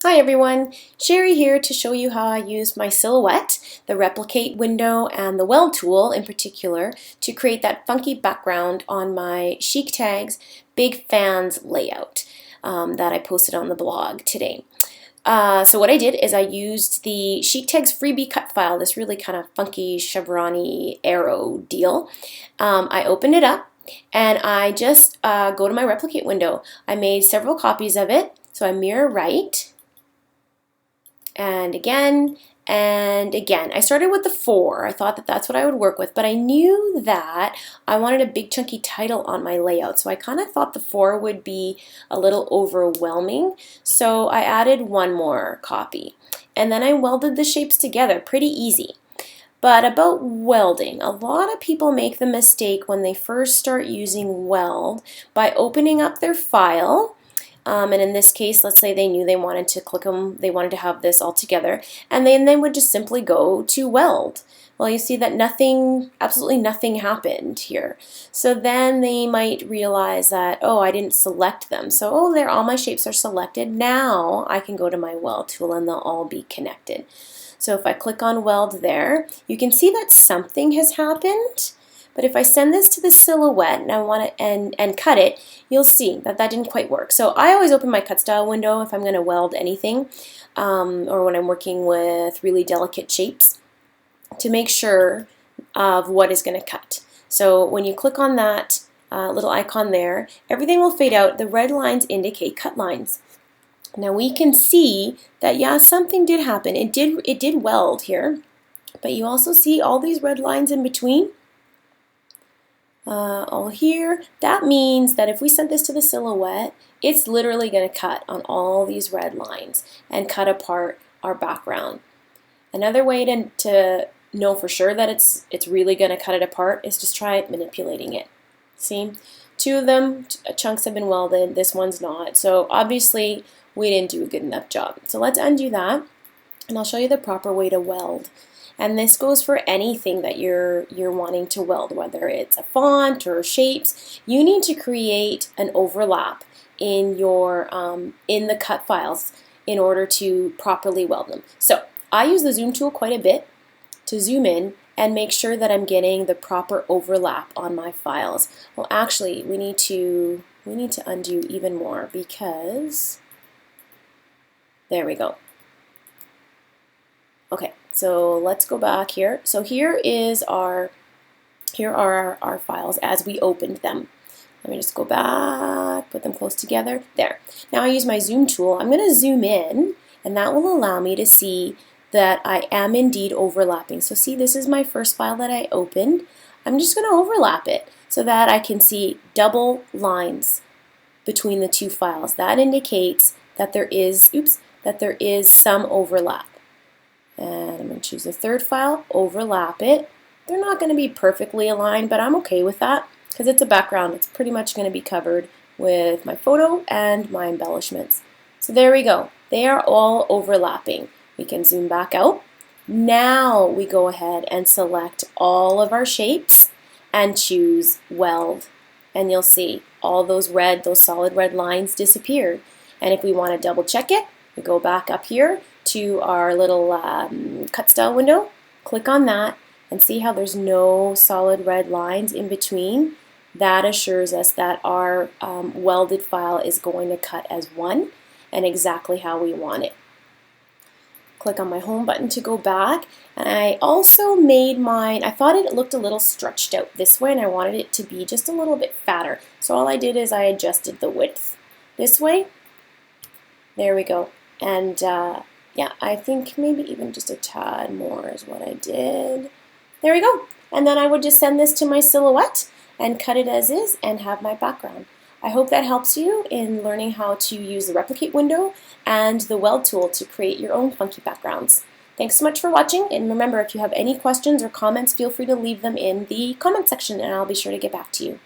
Hi everyone, Sherry here to show you how I used my silhouette, the replicate window and the weld tool in particular to create that funky background on my Chic Tags Big Fans layout that I posted on the blog today. So what I did is I used the Chic Tags freebie cut file, this really kind of funky chevron-y arrow deal. I opened it up and I just go to my replicate window. I made several copies of it, so I mirror right. And again, and again. I started with the 4. I thought that that's what I would work with, but I knew that I wanted a big chunky title on my layout, so I kind of thought the 4 would be a little overwhelming, so I added one more copy. And then I welded the shapes together, pretty easy. But about welding, a lot of people make the mistake when they first start using weld by opening up their file. And in this case, let's say they knew they wanted to click them, they wanted to have this all together, and then they would just simply go to weld. Well, you see that nothing, absolutely nothing happened here. So then they might realize that, oh, I didn't select them. So, oh, there, all my shapes are selected. Now I can go to my weld tool and they'll all be connected. So if I click on weld there, you can see that something has happened. But if I send this to the silhouette and I want to and cut it, you'll see that that didn't quite work. So I always open my cut style window if I'm going to weld anything, or when I'm working with really delicate shapes, to make sure of what is going to cut. So when you click on that little icon there, everything will fade out. The red lines indicate cut lines. Now we can see that, yeah, something did happen. It did weld here, but you also see all these red lines in between. All here. That means that if we sent this to the silhouette, it's literally going to cut on all these red lines and cut apart our background. Another way to know for sure that it's really going to cut it apart is just try manipulating it. See? 2 of them, chunks have been welded, this one's not. So obviously we didn't do a good enough job. So let's undo that, and I'll show you the proper way to weld. And this goes for anything that you're wanting to weld, whether it's a font or shapes. You need to create an overlap in your in the cut files in order to properly weld them. So I use the zoom tool quite a bit to zoom in and make sure that I'm getting the proper overlap on my files. Well, actually, we need to undo even more, because there we go. Okay, so let's go back here. So here are our files as we opened them. Let me just go back, put them close together. There. Now I use my zoom tool. I'm going to zoom in, and that will allow me to see that I am indeed overlapping. So see, this is my first file that I opened. I'm just going to overlap it so that I can see double lines between the 2 files. That indicates that there is some overlap. And I'm going to choose the 3rd file, overlap it. They're not going to be perfectly aligned, but I'm okay with that because it's a background. It's pretty much going to be covered with my photo and my embellishments. So there we go. They are all overlapping. We can zoom back out. Now we go ahead and select all of our shapes and choose weld. And you'll see all those solid red lines disappeared. And if we want to double check it, we go back up here to our little cut style window, click on that, and see how there's no solid red lines in between. That assures us that our welded file is going to cut as one and exactly how we want it. Click on my home button to go back, and I also made mine, I thought it looked a little stretched out this way and I wanted it to be just a little bit fatter. So all I did is I adjusted the width this way. There we go. And yeah, I think maybe even just a tad more is what I did. There we go. And then I would just send this to my silhouette and cut it as is and have my background. I hope that helps you in learning how to use the replicate window and the weld tool to create your own funky backgrounds. Thanks so much for watching, and remember, if you have any questions or comments, feel free to leave them in the comment section and I'll be sure to get back to you.